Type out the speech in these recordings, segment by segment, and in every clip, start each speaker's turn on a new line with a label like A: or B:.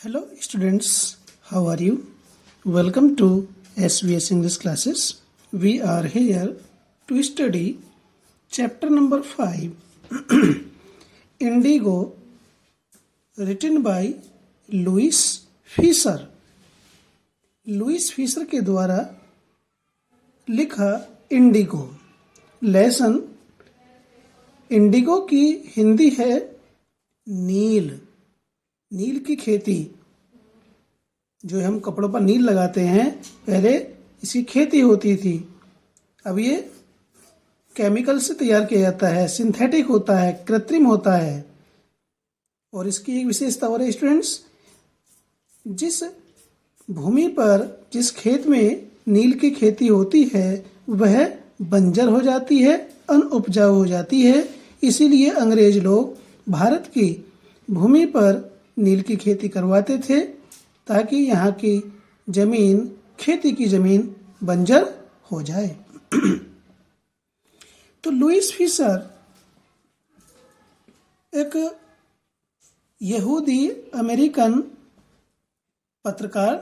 A: Hello students, how are you? Welcome to SVS English classes. We are here to study chapter number 5 Indigo, written by Louis Fischer. Louis Fischer के द्वारा लिखा Indigo. Lesson Indigo की हिंदी है नील. नील की खेती, जो हम कपड़ों पर नील लगाते हैं, पहले इसकी खेती होती थी. अब ये केमिकल से तैयार किया जाता है, सिंथेटिक होता है, कृत्रिम होता है. और इसकी एक विशेषता और है स्टूडेंट्स, जिस भूमि पर, जिस खेत में नील की खेती होती है वह बंजर हो जाती है, अनउपजाऊ हो जाती है. इसीलिए अंग्रेज लोग भारत की भूमि पर नील की खेती करवाते थे ताकि यहाँ की जमीन, खेती की जमीन बंजर हो जाए. तो लुइस फीसर एक यहूदी अमेरिकन पत्रकार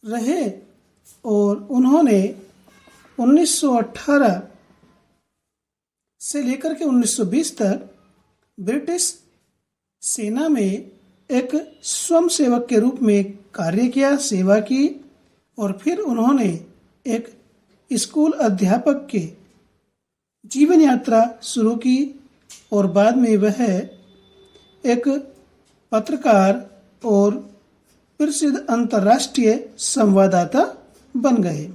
A: रहे और उन्होंने 1918 से लेकर के 1920 तक ब्रिटिश सेना में एक स्वयंसेवक के रूप में कार्य किया, सेवा की. और फिर उन्होंने एक स्कूल अध्यापक के जीवन यात्रा शुरू की और बाद में वह एक पत्रकार और प्रसिद्ध अंतर्राष्ट्रीय संवाददाता बन गए.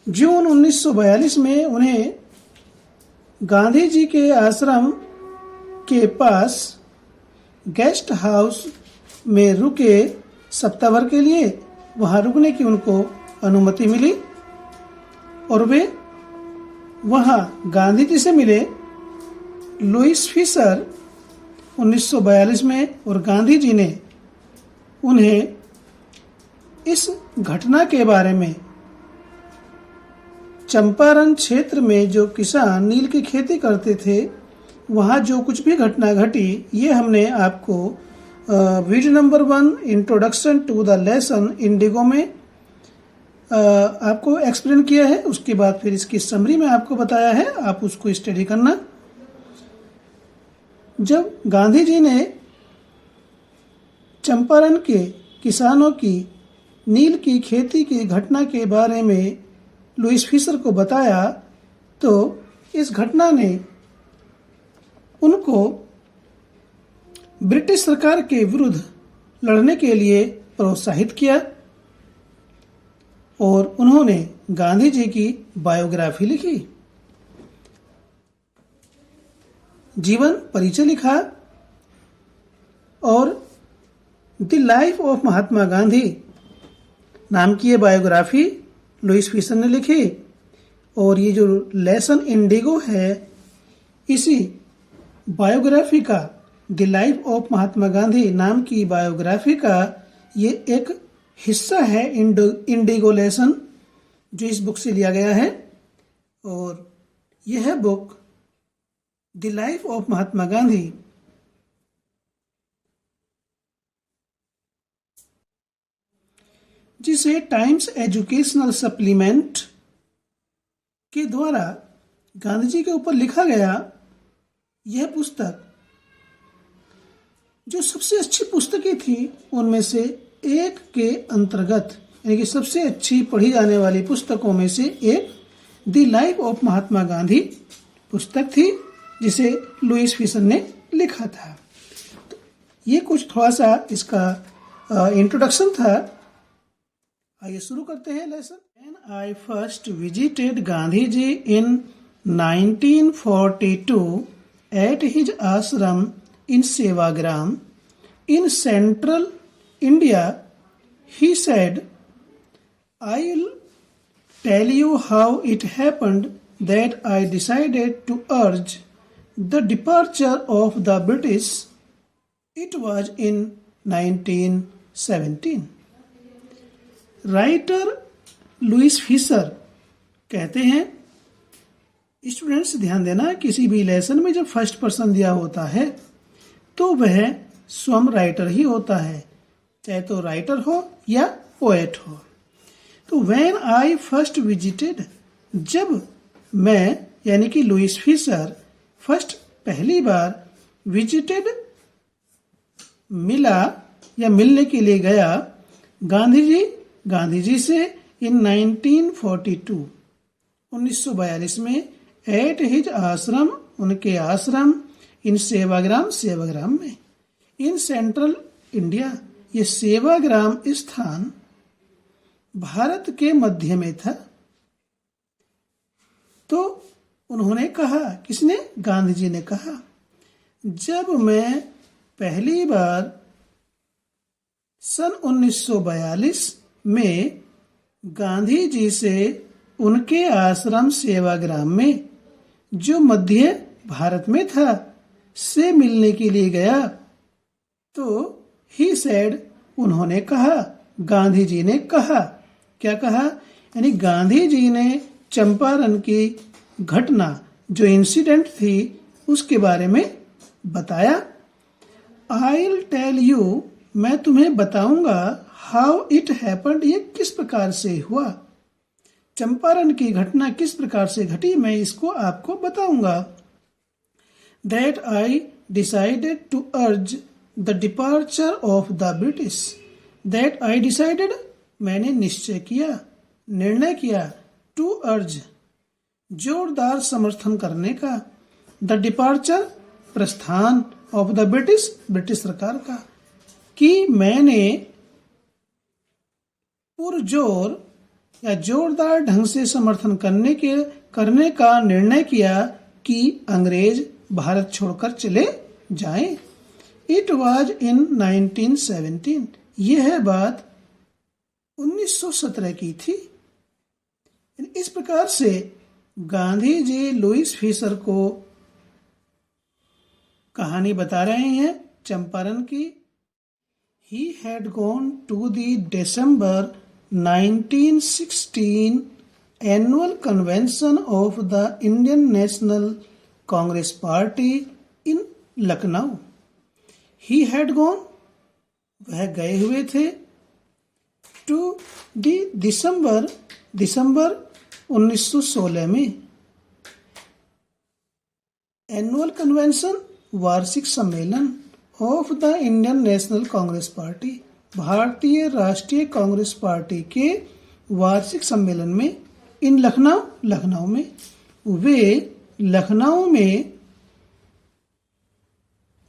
A: जून 1942 में उन्हें गांधी जी के आश्रम के पास गेस्ट हाउस में रुके सप्ताह भर के लिए. वहां रुकने की उनको अनुमति मिली और वे वहां गांधी जी से मिले. लुइस फीसर 1942 में, और गांधी जी ने उन्हें इस घटना के बारे में, चंपारण क्षेत्र में जो किसान नील की खेती करते थे वहाँ जो कुछ भी घटना घटी, ये हमने आपको video number 1 introduction to the lesson Indigo में आपको एक्सप्लेन किया है. उसके बाद फिर इसकी समरी में आपको बताया है, आप उसको स्टडी करना. जब गांधी जी ने चंपारण के किसानों की नील की खेती की घटना के बारे में लुइस फीसर को बताया, तो इस घटना ने उनको ब्रिटिश सरकार के विरुद्ध लड़ने के लिए प्रोत्साहित किया और उन्होंने गांधी जी की बायोग्राफी लिखी, जीवन परिचय लिखा और the life of Mahatma Gandhi नाम की ये बायोग्राफी लुइस फीसर ने लिखी. और ये जो लेसन इंडिगो है, इसी बायोग्राफी का, the life of Mahatma Gandhi नाम की बायोग्राफी का ये एक हिस्सा है इंडिगो लेसन, जो इस बुक से लिया गया है. और यह book the life of Mahatma Gandhi जिसे टाइम्स एजुकेशनल सप्लीमेंट के द्वारा गांधी जी के ऊपर लिखा गया, यह पुस्तक जो सबसे अच्छी पुस्तकें थी उनमें से एक के अंतर्गत, यानी कि सबसे अच्छी पढ़ी जाने वाली पुस्तकों में से एक the life of Mahatma Gandhi पुस्तक थी, जिसे लुइस फीसर ने लिखा था. तो ये कुछ थोड़ा सा इसका इंट्रोडक्शन था. आइए शुरू करते हैं lesson. When I first visited Gandhi ji in 1942 at his ashram in Sevagram in central India, he said, "I'll tell you how it happened that I decided to urge the departure of the British. It was in 1917." Writer Louis Fischer कहते हैं, students ध्यान देना, किसी भी lesson में जब first person दिया होता है तो वह स्वयं राइटर ही होता है, चाहे तो राइटर हो या पोएट हो। तो व्हेन आई फर्स्ट विजिटेड, जब मैं यानी कि लुईस फिशर फर्स्ट पहली बार विजिटेड मिला या मिलने के लिए गया गांधी जी से इन 1942 में एट हिज आश्रम, उनके आश्रम, इन सेवाग्राम में, इन सेंट्रल इंडिया, ये सेवाग्राम स्थान भारत के मध्य में था। तो उन्होंने कहा, किसने? गांधी जी ने कहा, जब मैं पहली बार सन 1942 में गांधी जी से उनके आश्रम सेवाग्राम में, जो मध्य भारत में था, से मिलने के लिए गया, तो ही सेड, उन्होंने कहा, गांधी जी ने कहा, क्या कहा? यानी गांधी जी ने चंपारण की घटना, जो इंसिडेंट थी, उसके बारे में बताया। I'll tell you, मैं तुम्हें बताऊंगा, how it happened, ये किस प्रकार से हुआ, चंपारण की घटना किस प्रकार से घटी, मैं इसको आपको बताऊंगा। That I decided to urge the departure of the British. That I decided, मैंने निश्चय किया, निर्णय किया, to urge, जोरदार समर्थन करने का, the departure, प्रस्थान, ऑफ द ब्रिटिश सरकार का, कि मैंने पुरजोर या जोरदार ढंग से समर्थन करने का निर्णय किया कि अंग्रेज भारत छोड़कर चले जाएं। इट वाज इन 1917, यह बात 1917 की थी। इस प्रकार से गांधी जी लुईस फिशर को कहानी बता रहे हैं चंपारण की। He had gone to the December 1916 annual convention of the Indian National Congress party in Lucknow. He had gone, वह गए हुए थे, टू द दिसंबर 1916 में, एनुअल कन्वेंशन, वार्षिक सम्मेलन, of the Indian National Congress party, भारतीय राष्ट्रीय कांग्रेस पार्टी के वार्षिक सम्मेलन में, इन लखनऊ में, वे लखनऊ में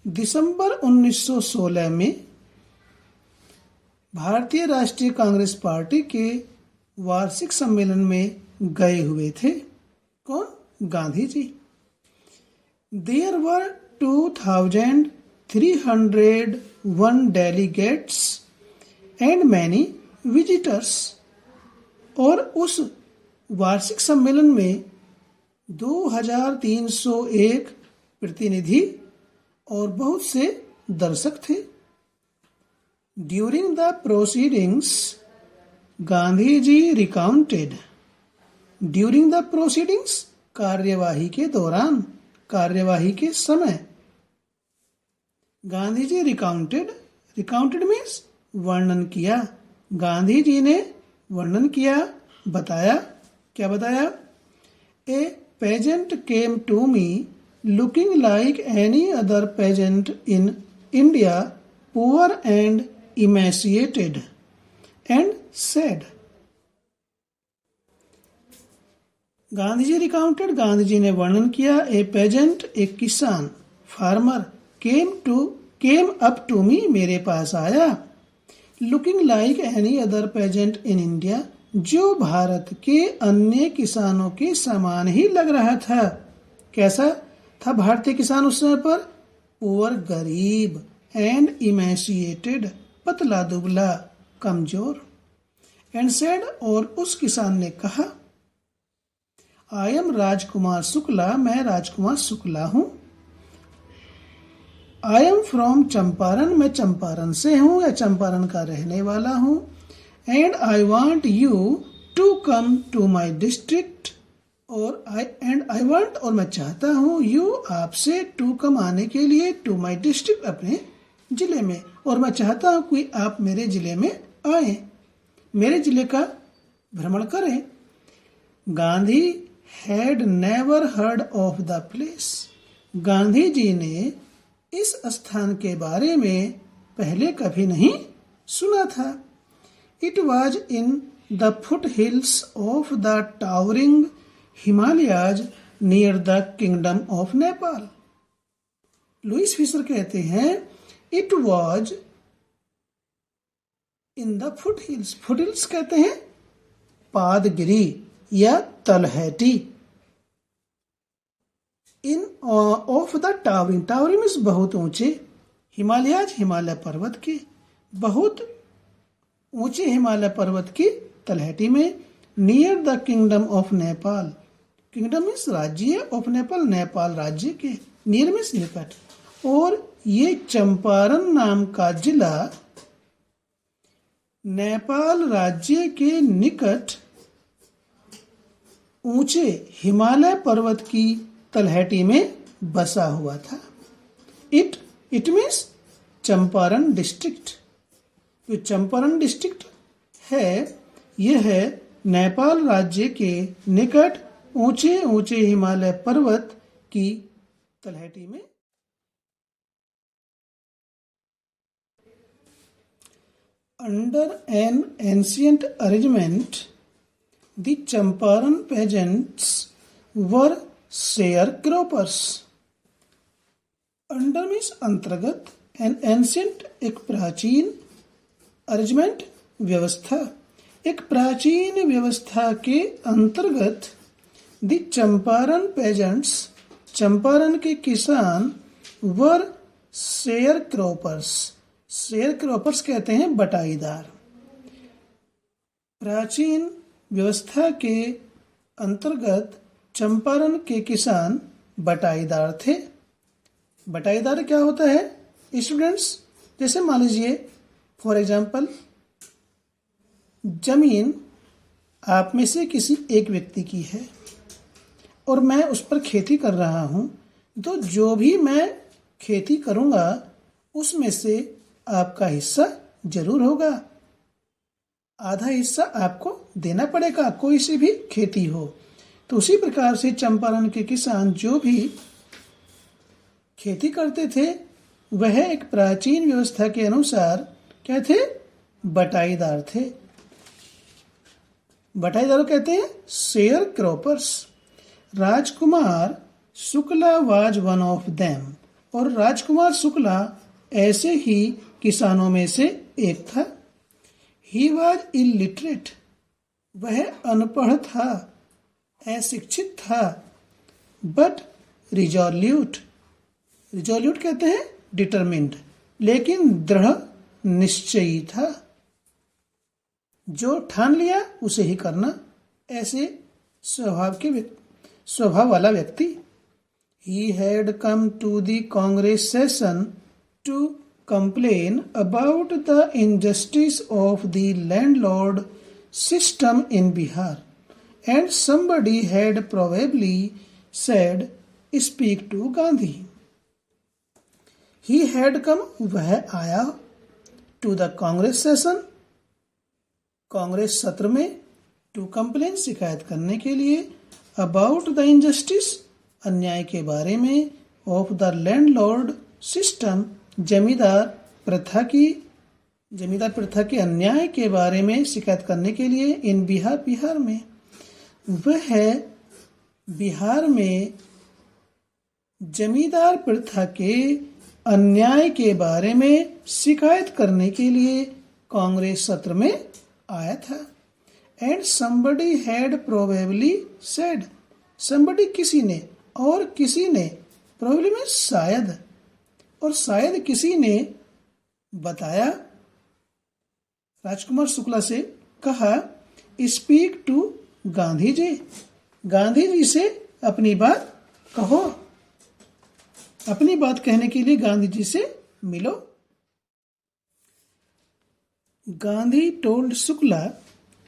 A: दिसंबर 1916 में भारतीय राष्ट्रीय कांग्रेस पार्टी के वार्षिक सम्मेलन में गए हुए थे। कौन? Gandhi ji. There were 2301 delegates and many visitors, और उस वार्षिक सम्मेलन में 2301 प्रतिनिधि और बहुत से दर्शक थे। During the proceedings, Gandhi ji recounted, during the proceedings, कार्यवाही के दौरान, कार्यवाही के समय, गांधी जी रिकाउंटेड मीन्स वर्णन किया, गांधी जी ने वर्णन किया, बताया, क्या बताया? A peasant came to me looking like any other peasant in India, poor and emaciated, and said. Gandhi ji recounted, Gandhi ji ने वर्णन किया, ए पेजेंट, एक किसान, farmer, came up to me, मेरे पास आया, looking like any other peasant in India, जो भारत के अन्य किसानों के समान ही लग रहा था। कैसा था भारतीय किसान उस समय पर? पुअर, गरीब, एंड इमेसिएटेड, पतला दुबला, कमजोर, एंड सेड, और उस किसान ने कहा, आई एम राजकुमार शुक्ला, मैं राजकुमार शुक्ला हूं। आई एम फ्रॉम चंपारण, मैं चंपारण से हूं या चंपारण का रहने वाला हूं। And I want you to come to my district, और मैं चाहता हूं यू, आपसे, टू कम, आने के लिए, टू माई डिस्ट्रिक्ट, अपने जिले में, और मैं चाहता हूं कि आप मेरे जिले में आए, मेरे जिले का भ्रमण करें। Gandhi had never heard of the place. Gandhi ji ने इस स्थान के बारे में पहले कभी नहीं सुना था। It was in the foothills of the towering Himalayas near the kingdom of Nepal. Louis Fischer कहते हैं it was in the foothills. Foothills कहते हैं पादगिरी या तलहटी। In of the towering, towering means बहुत ऊंचे, हिमालयाज हिमालय पर्वत के, बहुत ऊंचे हिमालय पर्वत की तलहटी में, near the kingdom of Nepal. Kingdom means राज्य ऑफ नेपाल, नेपाल राज्य के, नियर मीन्स निकट। और ये चंपारण नाम का जिला नेपाल राज्य के निकट ऊंचे हिमालय पर्वत की तलहटी में बसा हुआ था। It means Champaran district. जो चंपारण डिस्ट्रिक्ट है यह है नेपाल राज्य के निकट ऊंचे ऊंचे हिमालय पर्वत की तलहटी में। Under an ancient arrangement, the Champaran peasants were sharecroppers. Under means अंतर्गत, an ancient एक प्राचीन, arrangement व्यवस्था, एक प्राचीन व्यवस्था के अंतर्गत द चंपारण पेजेंट्स, चंपारण के किसान, वर शेयर क्रॉपर्स। शेयर क्रॉपर्स कहते हैं बटाईदार। प्राचीन व्यवस्था के अंतर्गत चंपारण के किसान बटाईदार थे। बटाईदार क्या होता है स्टूडेंट्स? जैसे मान लीजिए फॉर एग्जाम्पल, जमीन आप में से किसी एक व्यक्ति की है और मैं उस पर खेती कर रहा हूं, तो जो भी मैं खेती करूंगा उसमें से आपका हिस्सा जरूर होगा, आधा हिस्सा आपको देना पड़ेगा, कोई सी भी खेती हो। तो उसी प्रकार से चंपारण के किसान जो भी खेती करते थे वह एक प्राचीन व्यवस्था के अनुसार क्या थे? बटाईदार थे। बटाईदार कहते हैं share croppers. Rajkumar Shukla was one of them, और राजकुमार शुक्ला ऐसे ही किसानों में से एक था। ही वॉज इलिटरेट, वह अनपढ़ था, अशिक्षित था, बट रिजोल्यूट, रिजोल्यूट कहते हैं डिटरमिन्ड, लेकिन दृढ़ निश्चयी था। जो ठान लिया उसे ही करना, ऐसे स्वभाव वाला व्यक्ति। He had come to the Congress session to complain about the injustice of the landlord system in Bihar, and somebody had probably said, "Speak to Gandhi." He had come, वह आया, to the Congress session, Congress सत्र में, to complain शिकायत करने के लिए, about the injustice अन्याय के बारे में, ऑफ द लैंडलॉर्ड सिस्टम जमींदार प्रथा के अन्याय के बारे में शिकायत करने के लिए, इन बिहार, बिहार में। वह बिहार में जमींदार प्रथा के अन्याय के बारे में शिकायत करने के लिए कांग्रेस सत्र में आया था। And somebody had probably said, somebody किसी ने, और किसी ने, probably में शायद, और शायद किसी ने बताया, राजकुमार शुक्ला से कहा, स्पीक टू गांधी जी, गांधी जी से अपनी बात कहो, अपनी बात कहने के लिए गांधी जी से मिलो। Gandhi told Shukla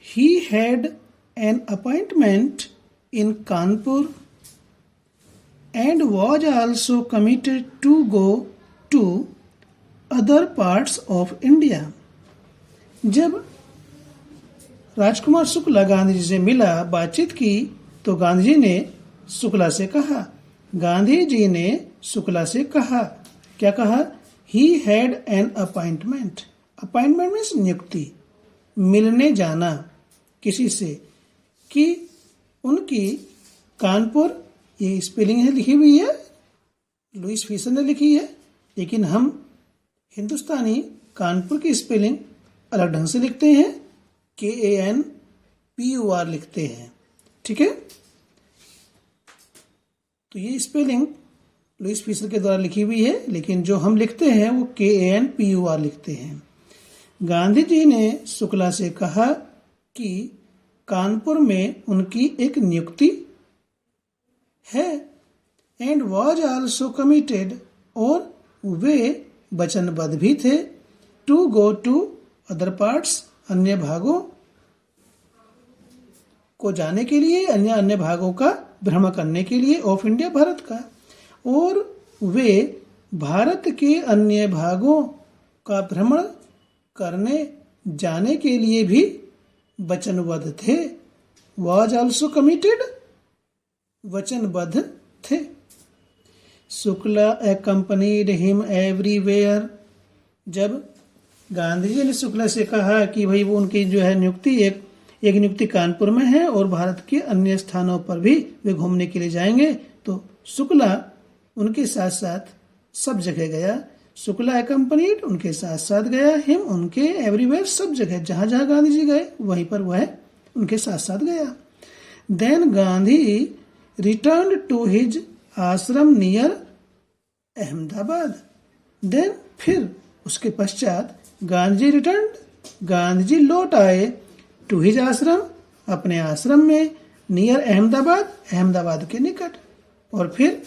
A: he had an appointment in Kanpur and was also committed to go to other parts of India. जब राजकुमार शुक्ला गांधी जी से मिला, बातचीत की, तो गांधी जी ने शुक्ला से कहा, क्या कहा? He had an appointment. Appointment means नियुक्ति, मिलने जाना किसी से, कि उनकी कानपुर, ये स्पेलिंग है लिखी हुई है, लुइस फीसर ने लिखी है, लेकिन हम हिंदुस्तानी कानपुर की स्पेलिंग अलग ढंग से लिखते हैं, KANPUR लिखते हैं, ठीक है। तो ये स्पेलिंग लुइस फीसर के द्वारा लिखी हुई है, लेकिन जो हम लिखते हैं वो KANPUR लिखते हैं। गांधी जी ने शुक्ला से कहा कि कानपुर में उनकी एक नियुक्ति है, एंड वॉज आल्सो कमिटेड, और वे वचनबद्ध भी थे, to go to other parts, अन्य भागों को जाने के लिए, अन्य भागों का भ्रमण करने के लिए, ऑफ इंडिया, भारत का, और वे भारत के अन्य भागों का भ्रमण करने जाने के लिए भी वचनबद्ध थे। वॉज आल्सो कमिटेड, वचनबद्ध थे। Shukla accompanied him everywhere. जब गांधी जी ने शुक्ला से कहा कि भाई वो उनकी जो है नियुक्ति, एक नियुक्ति कानपुर में है और भारत के अन्य स्थानों पर भी वे घूमने के लिए जाएंगे, तो शुक्ला उनके साथ साथ सब जगह गया। शुक्ला एक्कम्पनीड, उनके साथ साथ गया, हिम, उनके, एवरीवेयर, सब जगह, जहां जहां गांधी जी गए वहीं पर वह उनके साथ साथ गया। Then Gandhi return to his ashram near Ahmedabad. Then, फिर उसके पश्चात गांधी रिटर्न, गांधी जी लौट आए, टू हिज आश्रम, अपने आश्रम में, नियर अहमदाबाद, अहमदाबाद के निकट, और फिर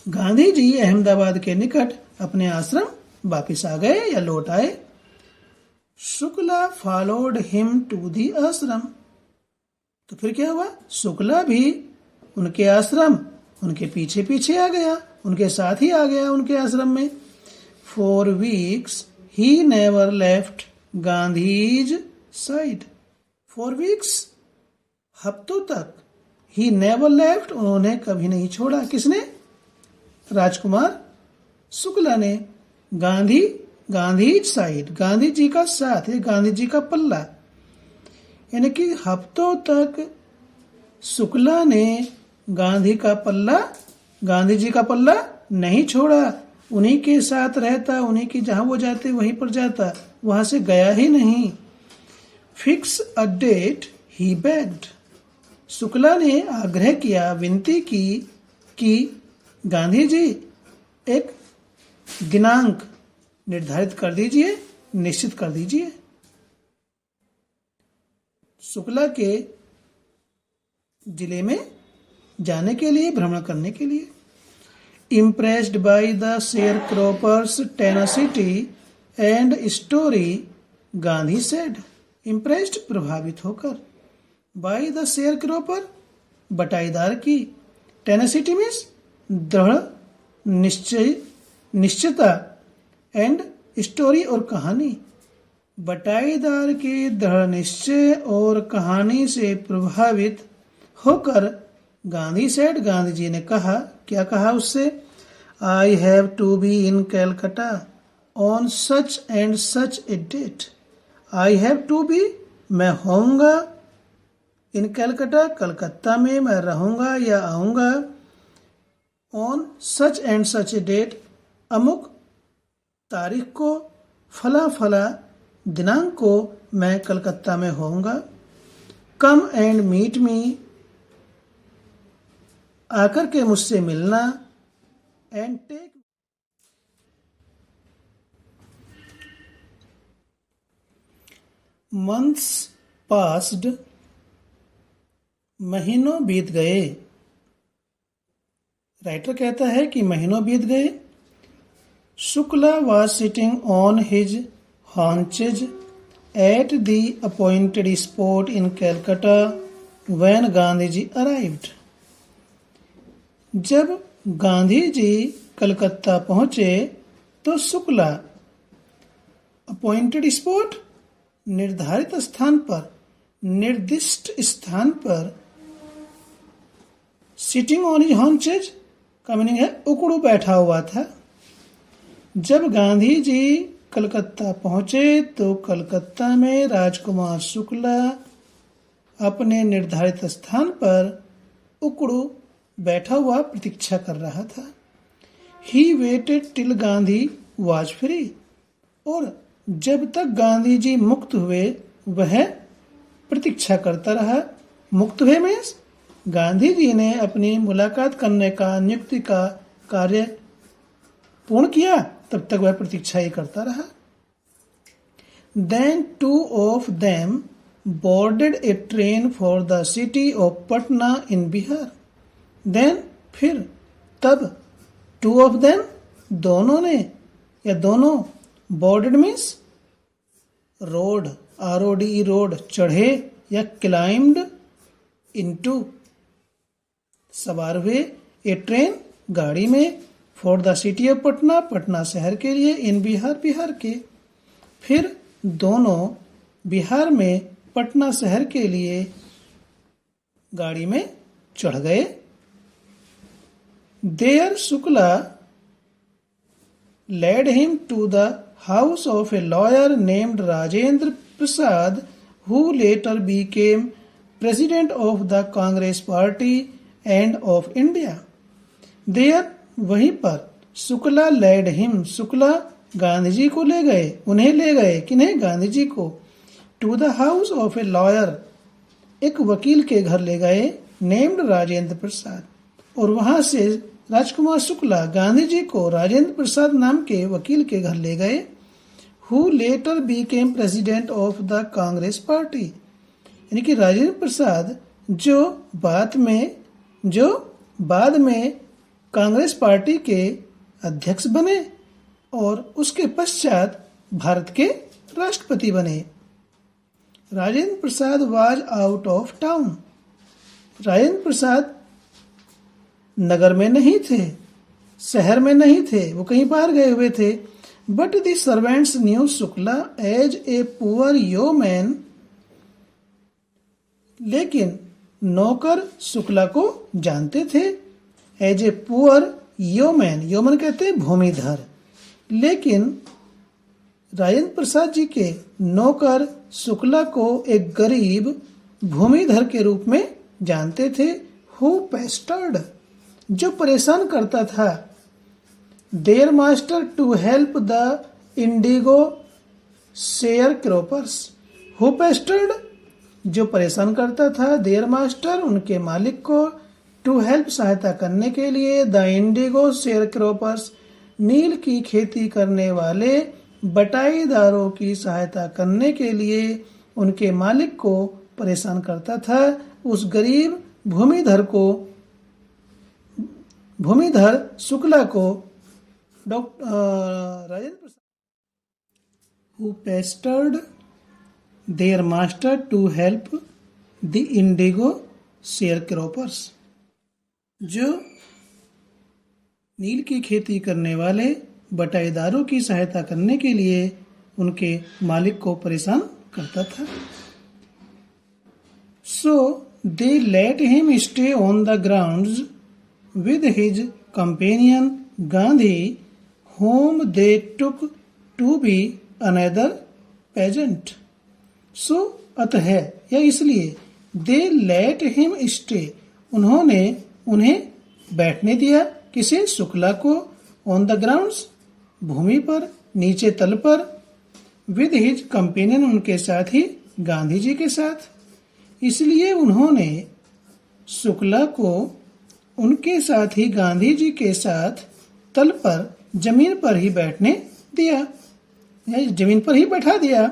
A: गांधी जी अहमदाबाद के निकट अपने आश्रम वापिस आ गए या लौट आए। Shukla followed him to the ashram. तो फिर क्या हुआ? शुक्ला भी उनके आश्रम, उनके पीछे पीछे आ गया, उनके साथ ही आ गया उनके आश्रम में। 4 weeks he never left Gandhi's side. 4 weeks, हफ्तों तक, he never left, उन्होंने कभी नहीं छोड़ा। किसने? राजकुमार शुक्ला ने। गांधीज साइड, गांधी जी का साथ, गांधी जी का पल्ला, यानी कि हफ्तों तक शुक्ला ने गांधी जी का पल्ला नहीं छोड़ा, उन्हीं के साथ रहता, उन्हीं की जहां वो जाते वहीं पर जाता, वहां से गया ही नहीं। Fix a date he bagged. Shukla ने आग्रह किया, विनती की कि गांधी जी एक दिनांक निर्धारित कर दीजिए, निश्चित कर दीजिए शुक्ला के जिले में जाने के लिए, भ्रमण करने के लिए। Impressed by the sharecropper's tenacity and story, Gandhi said. Impressed, प्रभावित होकर, बाय द शेयरक्रॉपर, बटाईदार की, टेनासिटी मीन्स दृढ़ निश्चयता, एंड स्टोरी, और कहानी। बटाईदार के दृढ़ निश्चय और कहानी से प्रभावित होकर गांधी सेड, गांधी जी ने कहा, क्या कहा उससे? I have to be in Calcutta on such and such a date. I have to be, मैं होऊंगा, इन कैलकाटा, कलकत्ता में मैं रहूंगा या आऊंगा, on such and such a date, अमुक तारीख को, फला फला दिनांक को मैं कलकत्ता में होऊंगा। कम एंड मीट मी, आकर के मुझसे मिलना, एंड टेक। मंथ्स पास्ड, महीनों बीत गए। राइटर कहता है कि महीनों बीत गए। Shukla was sitting on his haunches at the appointed spot in Calcutta when Gandhiji arrived। जब गांधी जी कलकत्ता पहुंचे तो शुक्ला अपॉइंटेड स्पॉट, निर्धारित स्थान पर, निर्दिष्ट स्थान पर। सिटिंग ऑन हिज हॉन्चेज का मीनिंग है उकड़ू बैठा हुआ था। जब गांधी जी कलकत्ता पहुंचे तो कलकत्ता में राजकुमार शुक्ला अपने निर्धारित स्थान पर उकड़ू बैठा हुआ प्रतीक्षा कर रहा था। He waited till Gandhi was free, और जब तक गांधी जी मुक्त हुए वह प्रतीक्षा करता रहा। मुक्त हुए मीन्स गांधी जी ने अपनी मुलाकात करने का, नियुक्ति का कार्य पूर्ण किया, तब तक वह प्रतीक्षा ही करता रहा। Then two of them boarded a train for the city of Patna in Bihar. Then फिर तब two of them दोनों ने या दोनों, boarded means road, RODE road, चढ़े या climbed into सवार हुए, ए ट्रेन गाड़ी में, for the city of Patna, Patna शहर के लिए, इन बिहार, बिहार के। फिर दोनों बिहार में पटना शहर के लिए गाड़ी में चढ़ गए। There Shukla led him to the house of a lawyer named Rajendra Prasad, who later became president of the Congress Party and of India. There, वहीं पर, शुक्ला led him, शुक्ला गांधी जी को ले गए, उन्हें ले गए, किन्हें? गांधी जी को। to the house of a lawyer, एक वकील के घर ले गए, named राजेंद्र प्रसाद, और वहां से राजकुमार शुक्ला गांधी जी को राजेंद्र प्रसाद नाम के वकील के घर ले गए। Who later became president of the Congress Party, यानी कि राजेंद्र प्रसाद जो बाद में कांग्रेस पार्टी के अध्यक्ष बने और उसके पश्चात भारत के राष्ट्रपति बने। Rajendra Prasad was out of town, Rajendra Prasad नगर में नहीं थे, शहर में नहीं थे, वो कहीं बाहर गए हुए थे। But the servants knew Shukla as a poor yeoman, लेकिन नौकर शुक्ला को जानते थे as a poor yeoman, yeoman कहते हैं भूमिधर। लेकिन राजेंद्र प्रसाद जी के नौकर शुक्ला को एक गरीब भूमिधर के रूप में जानते थे। हु पेस्टर्ड, जो परेशान करता था। Their master to help the indigo sharecroppers, who pestered, जो परेशान करता था, देयर मास्टर, उनके मालिक को, टू हेल्प, सहायता करने के लिए, द इंडिगो शेयर क्रॉपर्स, नील की खेती करने वाले बटाईदारों की सहायता करने के लिए उनके मालिक को परेशान करता था। उस गरीब भूमिधर शुक्ला को Rajendra Prasad, who pestered their master to help the indigo sharecroppers, जो नील की खेती करने वाले बटाईदारों की सहायता करने के लिए उनके मालिक को परेशान करता था। So they let him stay on the grounds with his companion Gandhi, whom they took to be another peasant. So अतः या इसलिए, दे लेट हिम स्टे, उन्होंने उन्हें बैठने दिया, किसे? शुक्ला को, ऑन द ग्राउंड्स, भूमि पर, नीचे तल पर, विद हिज कंपेनियन, उनके साथ ही, गांधी जी के साथ। इसलिए उन्होंने शुक्ला को उनके साथ ही गांधी जी के साथ तल पर, जमीन पर ही बैठने दिया, जमीन पर ही बैठा दिया।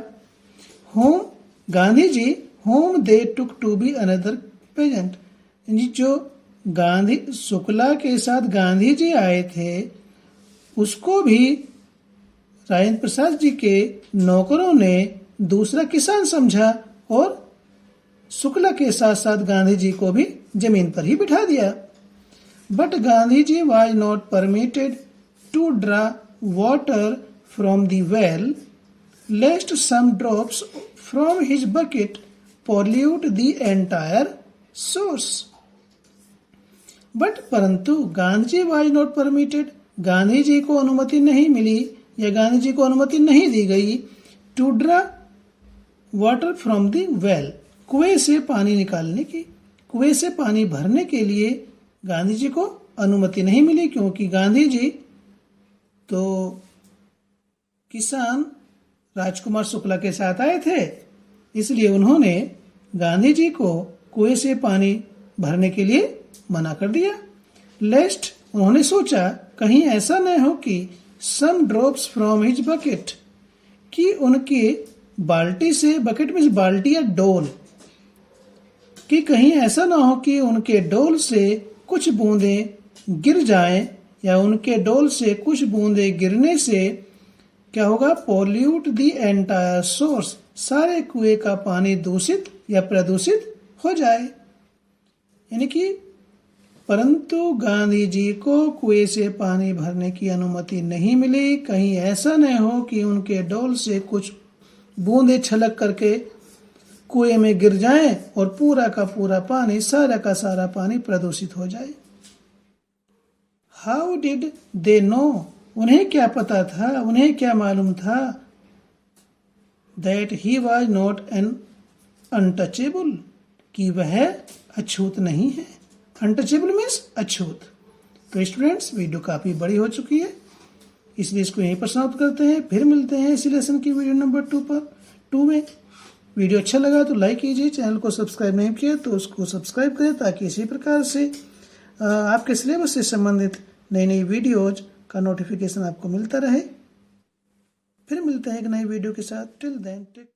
A: Whom, Gandhi ji, whom they took to be another peasant, जो गांधी शुक्ला के साथ गांधी जी आए थे उसको भी राजेंद्र प्रसाद जी के नौकरों ने दूसरा किसान समझा और शुक्ला के साथ साथ गांधी जी को भी जमीन पर ही बिठा दिया। But Gandhi ji was not permitted to draw water from the well, lest some drops from his bucket pollute the entire source. But परंतु Gandhi was not permitted, Gandhi ji को अनुमति नहीं मिली या गांधी जी को अनुमति नहीं दी गई to draw water from the well, कुएं से पानी निकालने की, कुएं से पानी भरने के लिए गांधी जी को अनुमति नहीं मिली, क्योंकि गांधी जी तो किसान राजकुमार शुक्ला के साथ आए थे, इसलिए उन्होंने गांधी जी को कुएं से पानी भरने के लिए मना कर दिया। लेस्ट, उन्होंने सोचा कहीं ऐसा न हो कि सम ड्रॉप्स फ्रॉम हिज बकेट, कि उनके बाल्टी से, बकेट में बाल्टी या डोल, कि कहीं ऐसा ना हो कि उनके डोल से कुछ बूंदें गिर जाएं, या उनके डोल से कुछ बूंदें गिरने से क्या होगा, पॉल्यूट द एंटायर सोर्स, सारे कुएं का पानी दूषित या प्रदूषित हो जाए। यानी कि परंतु गांधी जी को कुएं से पानी भरने की अनुमति नहीं मिली, कहीं ऐसा न हो कि उनके डोल से कुछ बूंदें छलक करके कुएं में गिर जाएं और पूरा का पूरा पानी, सारा का सारा पानी प्रदूषित हो जाए। हाउ डिड दे नो, उन्हें क्या पता था, उन्हें क्या मालूम था, that he was not an untouchable, कि वह अछूत नहीं है। अनटचेबल मीन्स अछूत। तो स्टूडेंट्स, वीडियो काफ़ी बड़ी हो चुकी है, इसलिए इसको यहीं पर समाप्त करते हैं। फिर मिलते हैं इसी लेसन की वीडियो नंबर 2 में। वीडियो अच्छा लगा तो लाइक कीजिए, चैनल को सब्सक्राइब नहीं किया तो उसको सब्सक्राइब करें, ताकि इसी प्रकार से आपके सिलेबस से संबंधित नई नई वीडियोज का नोटिफिकेशन आपको मिलता रहे। फिर मिलते हैं एक नई वीडियो के साथ। Till then take